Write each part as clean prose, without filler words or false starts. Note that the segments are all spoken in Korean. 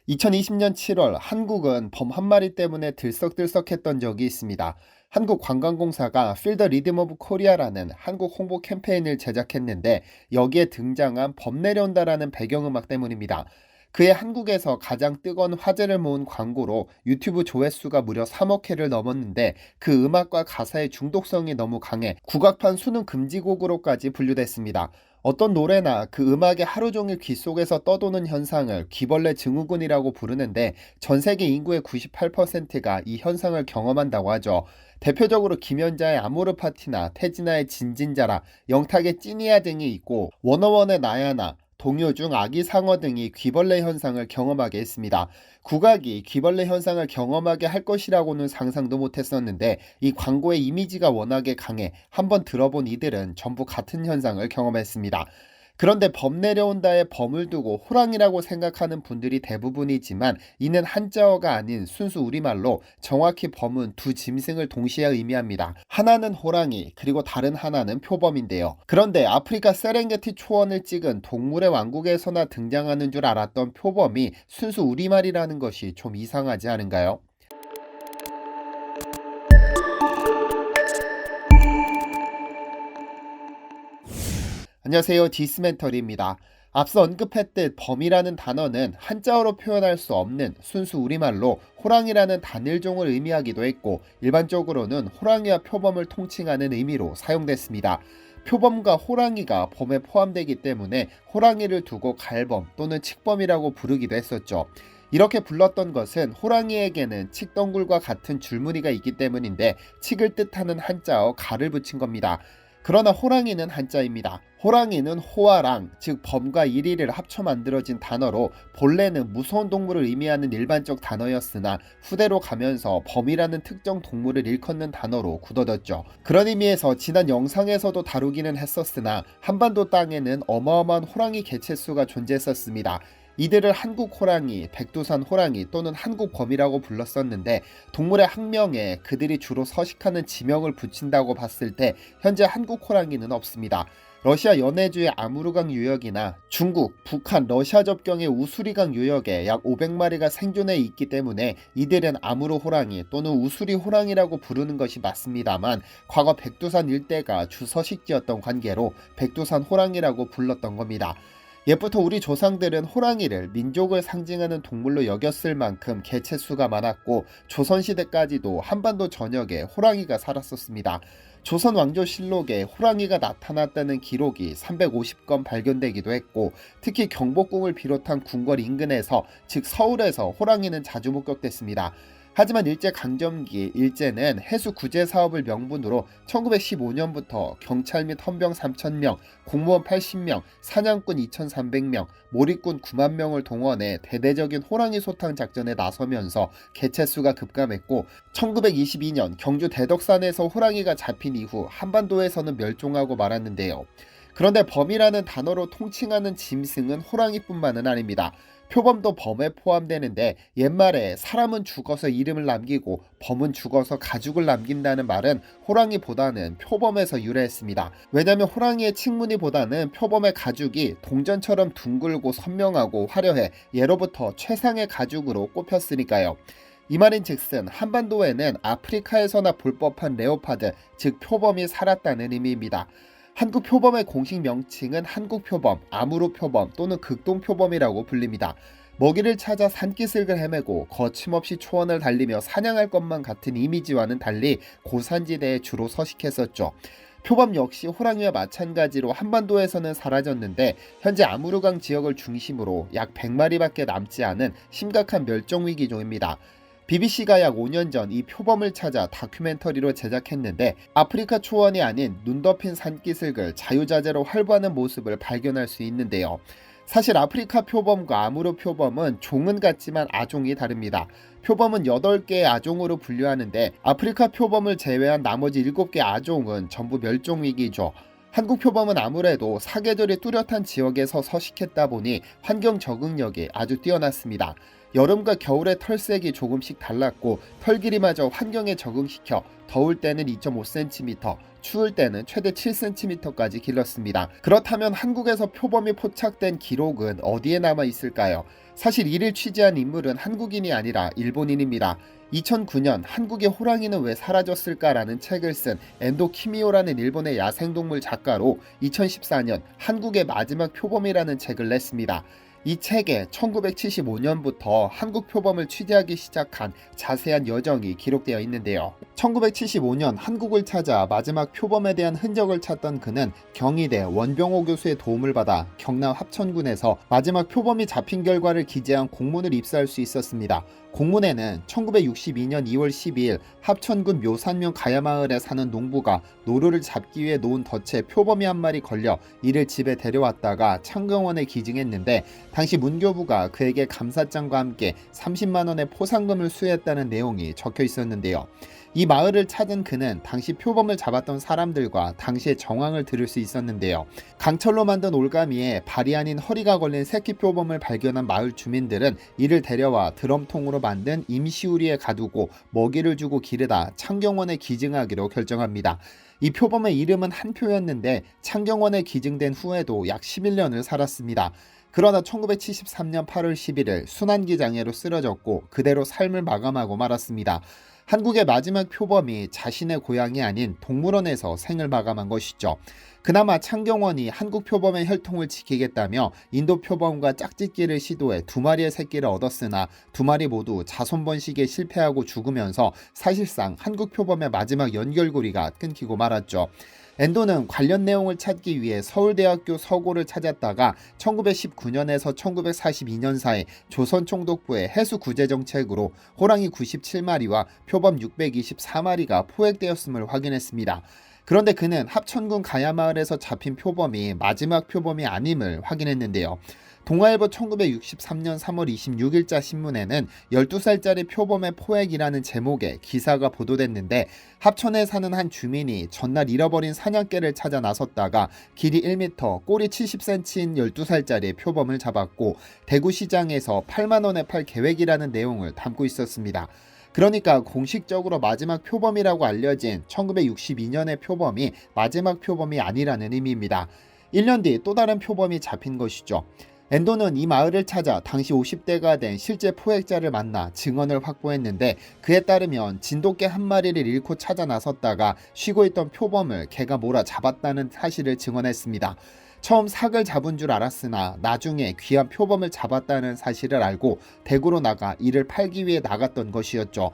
2020년 7월 한국은 범 한 마리 때문에 들썩들썩했던 적이 있습니다. 한국관광공사가 필 더 리듬 오브 코리아라는 한국 홍보 캠페인을 제작했는데 여기에 등장한 범 내려온다라는 배경음악 때문입니다. 그해 한국에서 가장 뜨거운 화제를 모은 광고로 유튜브 조회수가 무려 3억 회를 넘었는데 그 음악과 가사의 중독성이 너무 강해 국악판 수능 금지곡으로까지 분류됐습니다. 어떤 노래나 그 음악이 하루 종일 귀 속에서 떠도는 현상을 귀벌레 증후군이라고 부르는데 전 세계 인구의 98%가 이 현상을 경험한다고 하죠. 대표적으로 김연자의 아모르 파티나 태진아의 진진자라, 영탁의 찐이야 등이 있고 워너원의 나야나, 동요 중 아기 상어 등이 귀벌레 현상을 경험하게 했습니다. 국악이 귀벌레 현상을 경험하게 할 것이라고는 상상도 못했었는데 이 광고의 이미지가 워낙에 강해 한번 들어본 이들은 전부 같은 현상을 경험했습니다. 그런데 범 내려온다에 범을 두고 호랑이라고 생각하는 분들이 대부분이지만 이는 한자어가 아닌 순수 우리말로 정확히 범은 두 짐승을 동시에 의미합니다. 하나는 호랑이 그리고 다른 하나는 표범인데요. 그런데 아프리카 세렝게티 초원을 찍은 동물의 왕국에서나 등장하는 줄 알았던 표범이 순수 우리말이라는 것이 좀 이상하지 않은가요? 안녕하세요. 디스멘터리입니다. 앞서 언급했듯 범이라는 단어는 한자어로 표현할 수 없는 순수 우리말로 호랑이라는 단일종을 의미하기도 했고 일반적으로는 호랑이와 표범을 통칭하는 의미로 사용됐습니다. 표범과 호랑이가 범에 포함되기 때문에 호랑이를 두고 갈범 또는 칡범이라고 부르기도 했었죠. 이렇게 불렀던 것은 호랑이에게는 칡덩굴과 같은 줄무늬가 있기 때문인데 칡을 뜻하는 한자어 가를 붙인 겁니다. 그러나 호랑이는 한자입니다. 호랑이는 호와랑, 즉 범과 이리를 합쳐 만들어진 단어로 본래는 무서운 동물을 의미하는 일반적 단어였으나 후대로 가면서 범이라는 특정 동물을 일컫는 단어로 굳어졌죠. 그런 의미에서 지난 영상에서도 다루기는 했었으나 한반도 땅에는 어마어마한 호랑이 개체수가 존재했었습니다. 이들을 한국 호랑이, 백두산 호랑이 또는 한국범이라고 불렀었는데 동물의 학명에 그들이 주로 서식하는 지명을 붙인다고 봤을 때 현재 한국 호랑이는 없습니다. 러시아 연해주의 아무르강 유역이나 중국, 북한, 러시아 접경의 우수리강 유역에 약 500마리가 생존해 있기 때문에 이들은 아무르 호랑이 또는 우수리 호랑이라고 부르는 것이 맞습니다만 과거 백두산 일대가 주 서식지였던 관계로 백두산 호랑이라고 불렀던 겁니다. 옛부터 우리 조상들은 호랑이를 민족을 상징하는 동물로 여겼을 만큼 개체수가 많았고 조선시대까지도 한반도 전역에 호랑이가 살았었습니다. 조선 왕조실록에 호랑이가 나타났다는 기록이 350건 발견되기도 했고 특히 경복궁을 비롯한 궁궐 인근에서 즉 서울에서 호랑이는 자주 목격됐습니다. 하지만 일제강점기 일제는 해수 구제 사업을 명분으로 1915년부터 경찰 및 헌병 3,000명, 공무원 80명, 사냥꾼 2,300명, 몰입꾼 9만 명을 동원해 대대적인 호랑이 소탕 작전에 나서면서 개체수가 급감했고 1922년 경주 대덕산에서 호랑이가 잡힌 이후 한반도에서는 멸종하고 말았는데요. 그런데 범이라는 단어로 통칭하는 짐승은 호랑이뿐만은 아닙니다. 표범도 범에 포함되는데 옛말에 사람은 죽어서 이름을 남기고 범은 죽어서 가죽을 남긴다는 말은 호랑이보다는 표범에서 유래했습니다. 왜냐하면 호랑이의 칡무늬보다는 표범의 가죽이 동전처럼 둥글고 선명하고 화려해 예로부터 최상의 가죽으로 꼽혔으니까요. 이 말인즉슨 한반도에는 아프리카에서나 볼 법한 레오파드, 즉 표범이 살았다는 의미입니다. 한국 표범의 공식 명칭은 한국표범, 아무르표범 또는 극동표범이라고 불립니다. 먹이를 찾아 산기슭을 헤매고 거침없이 초원을 달리며 사냥할 것만 같은 이미지와는 달리 고산지대에 주로 서식했었죠. 표범 역시 호랑이와 마찬가지로 한반도에서는 사라졌는데 현재 아무르강 지역을 중심으로 약 100마리밖에 남지 않은 심각한 멸종위기종입니다. BBC가 약 5년 전 이 표범을 찾아 다큐멘터리로 제작했는데 아프리카 초원이 아닌 눈 덮인 산기슭을 자유자재로 활보하는 모습을 발견할 수 있는데요. 사실 아프리카 표범과 아무르 표범은 종은 같지만 아종이 다릅니다. 표범은 8개의 아종으로 분류하는데 아프리카 표범을 제외한 나머지 7개 아종은 전부 멸종위기죠. 한국 표범은 아무래도 사계절이 뚜렷한 지역에서 서식했다 보니 환경 적응력이 아주 뛰어났습니다. 여름과 겨울의 털색이 조금씩 달랐고 털 길이마저 환경에 적응시켜 더울 때는 2.5cm, 추울 때는 최대 7cm까지 길렀습니다. 그렇다면 한국에서 표범이 포착된 기록은 어디에 남아 있을까요? 사실 이를 취재한 인물은 한국인이 아니라 일본인입니다. 2009년 한국의 호랑이는 왜 사라졌을까라는 책을 쓴 엔도 키미오라는 일본의 야생동물 작가로 2014년 한국의 마지막 표범이라는 책을 냈습니다. 이 책에 1975년부터 한국 표범을 취재하기 시작한 자세한 여정이 기록되어 있는데요. 1975년 한국을 찾아 마지막 표범에 대한 흔적을 찾던 그는 경희대 원병호 교수의 도움을 받아 경남 합천군에서 마지막 표범이 잡힌 결과를 기재한 공문을 입수할 수 있었습니다. 공문에는 1962년 2월 12일 합천군 묘산면 가야마을에 사는 농부가 노루를 잡기 위해 놓은 덫에 표범이 한 마리 걸려 이를 집에 데려왔다가 창경원에 기증했는데 당시 문교부가 그에게 감사장과 함께 30만 원의 포상금을 수여했다는 내용이 적혀 있었는데요. 이 마을을 찾은 그는 당시 표범을 잡았던 사람들과 당시의 정황을 들을 수 있었는데요. 강철로 만든 올가미에 발이 아닌 허리가 걸린 새끼 표범을 발견한 마을 주민들은 이를 데려와 드럼통으로 만든 임시우리에 가두고 먹이를 주고 기르다 창경원에 기증하기로 결정합니다. 이 표범의 이름은 한표였는데 창경원에 기증된 후에도 약 11년을 살았습니다. 그러나 1973년 8월 11일 순환기 장애로 쓰러졌고 그대로 삶을 마감하고 말았습니다. 한국의 마지막 표범이 자신의 고향이 아닌 동물원에서 생을 마감한 것이죠. 그나마 창경원이 한국 표범의 혈통을 지키겠다며 인도 표범과 짝짓기를 시도해 2마리의 새끼를 얻었으나 2마리 모두 자손 번식에 실패하고 죽으면서 사실상 한국 표범의 마지막 연결고리가 끊기고 말았죠. 엔도는 관련 내용을 찾기 위해 서울대학교 서고를 찾았다가 1919년에서 1942년 사이 조선총독부의 해수구제정책으로 호랑이 97마리와 표범 624마리가 포획되었음을 확인했습니다. 그런데 그는 합천군 가야마을에서 잡힌 표범이 마지막 표범이 아님을 확인했는데요. 동아일보 1963년 3월 26일자 신문에는 12살짜리 표범의 포획이라는 제목의 기사가 보도됐는데 합천에 사는 한 주민이 전날 잃어버린 사냥개를 찾아 나섰다가 길이 1m, 꼬리 70cm인 12살짜리 표범을 잡았고 대구시장에서 8만 원에 팔 계획이라는 내용을 담고 있었습니다. 그러니까 공식적으로 마지막 표범이라고 알려진 1962년의 표범이 마지막 표범이 아니라는 의미입니다. 1년 뒤 또 다른 표범이 잡힌 것이죠. 엔도는 이 마을을 찾아 당시 50대가 된 실제 포획자를 만나 증언을 확보했는데 그에 따르면 진돗개 한 마리를 잃고 찾아 나섰다가 쉬고 있던 표범을 개가 몰아 잡았다는 사실을 증언했습니다. 처음 삭을 잡은 줄 알았으나 나중에 귀한 표범을 잡았다는 사실을 알고 대구로 나가 이를 팔기 위해 나갔던 것이었죠.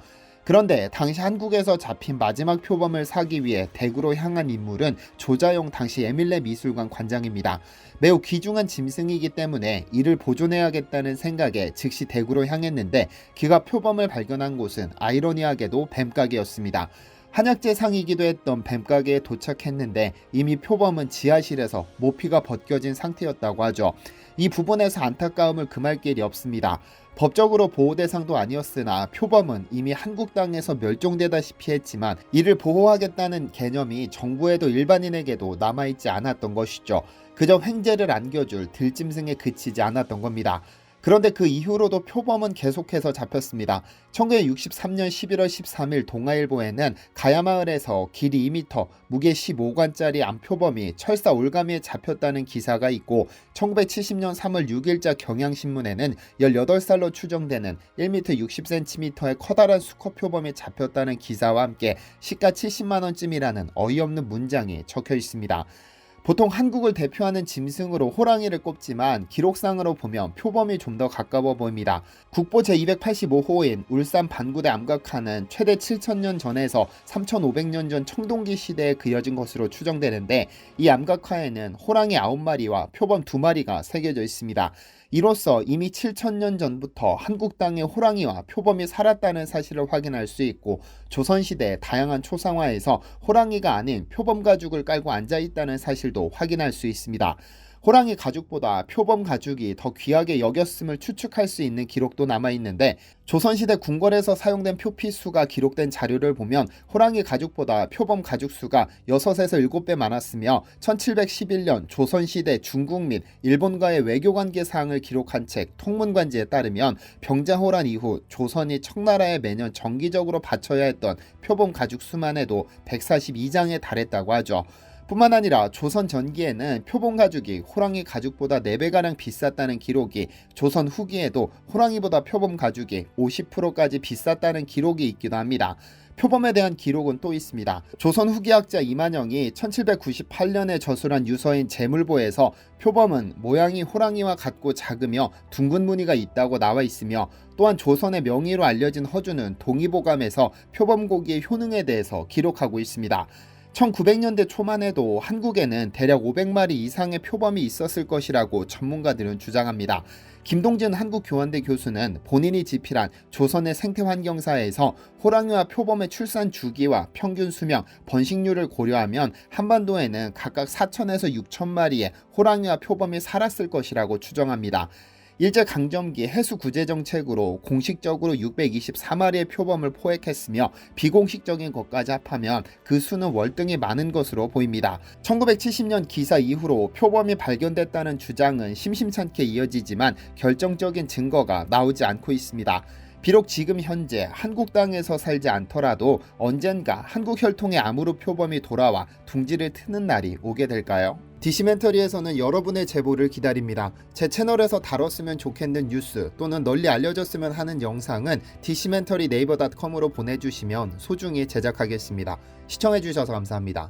그런데 당시 한국에서 잡힌 마지막 표범을 사기 위해 대구로 향한 인물은 조자용 당시 에밀레 미술관 관장입니다. 매우 귀중한 짐승이기 때문에 이를 보존해야겠다는 생각에 즉시 대구로 향했는데 그가 표범을 발견한 곳은 아이러니하게도 뱀가게였습니다. 한약재상이기도 했던 뱀가게에 도착했는데 이미 표범은 지하실에서 모피가 벗겨진 상태였다고 하죠. 이 부분에서 안타까움을 금할 길이 없습니다. 법적으로 보호대상도 아니었으나 표범은 이미 한국 땅에서 멸종되다시피 했지만 이를 보호하겠다는 개념이 정부에도 일반인에게도 남아있지 않았던 것이죠. 그저 횡재를 안겨줄 들짐승에 그치지 않았던 겁니다. 그런데 그 이후로도 표범은 계속해서 잡혔습니다. 1963년 11월 13일 동아일보에는 가야마을에서 길이 2m, 무게 15관짜리 암표범이 철사 올가미에 잡혔다는 기사가 있고 1970년 3월 6일자 경향신문에는 18살로 추정되는 1m 60cm의 커다란 수컷표범이 잡혔다는 기사와 함께 시가 70만원쯤이라는 어이없는 문장이 적혀 있습니다. 보통 한국을 대표하는 짐승으로 호랑이를 꼽지만 기록상으로 보면 표범이 좀 더 가까워 보입니다. 국보 제285호인 울산 반구대 암각화는 최대 7,000년 전에서 3,500년 전 청동기 시대에 그려진 것으로 추정되는데 이 암각화에는 호랑이 9마리와 표범 2마리가 새겨져 있습니다. 이로써 이미 7,000년 전부터 한국 땅에 호랑이와 표범이 살았다는 사실을 확인할 수 있고 조선시대 다양한 초상화에서 호랑이가 아닌 표범 가죽을 깔고 앉아있다는 사실도 확인할 수 있습니다. 호랑이 가죽보다 표범 가죽이 더 귀하게 여겼음을 추측할 수 있는 기록도 남아있는데, 조선시대 궁궐에서 사용된 표피수가 기록된 자료를 보면 호랑이 가죽보다 표범 가죽 수가 6에서 7배 많았으며, 1711년 조선시대 중국 및 일본과의 외교관계 사항을 기록한 책 통문관지에 따르면 병자호란 이후 조선이 청나라에 매년 정기적으로 바쳐야 했던 표범 가죽 수만 해도 142장에 달했다고 하죠. 뿐만 아니라 조선 전기에는 표범 가죽이 호랑이 가죽보다 4배가량 비쌌다는 기록이, 조선 후기에도 호랑이보다 표범 가죽이 50%까지 비쌌다는 기록이 있기도 합니다. 표범에 대한 기록은 또 있습니다. 조선 후기학자 이만영이 1798년에 저술한 유서인 제물보에서 표범은 모양이 호랑이와 같고 작으며 둥근 무늬가 있다고 나와 있으며, 또한 조선의 명의로 알려진 허주는 동의보감에서 표범고기의 효능에 대해서 기록하고 있습니다. 1900년대 초만 해도 한국에는 대략 500마리 이상의 표범이 있었을 것이라고 전문가들은 주장합니다. 김동진 한국교환대 교수는 본인이 집필한 조선의 생태환경사에서 호랑이와 표범의 출산 주기와 평균 수명, 번식률을 고려하면 한반도에는 각각 4천에서 6천 마리의 호랑이와 표범이 살았을 것이라고 추정합니다. 일제강점기 해수구제정책으로 공식적으로 624마리의 표범을 포획했으며, 비공식적인 것까지 합하면 그 수는 월등히 많은 것으로 보입니다. 1970년 기사 이후로 표범이 발견됐다는 주장은 심심찮게 이어지지만 결정적인 증거가 나오지 않고 있습니다. 비록 지금 현재 한국 땅에서 살지 않더라도 언젠가 한국 혈통의 아무르 표범이 돌아와 둥지를 트는 날이 오게 될까요? 디시멘터리에서는 여러분의 제보를 기다립니다. 제 채널에서 다뤘으면 좋겠는 뉴스 또는 널리 알려졌으면 하는 영상은 디시멘터리 네이버.com으로 보내주시면 소중히 제작하겠습니다. 시청해주셔서 감사합니다.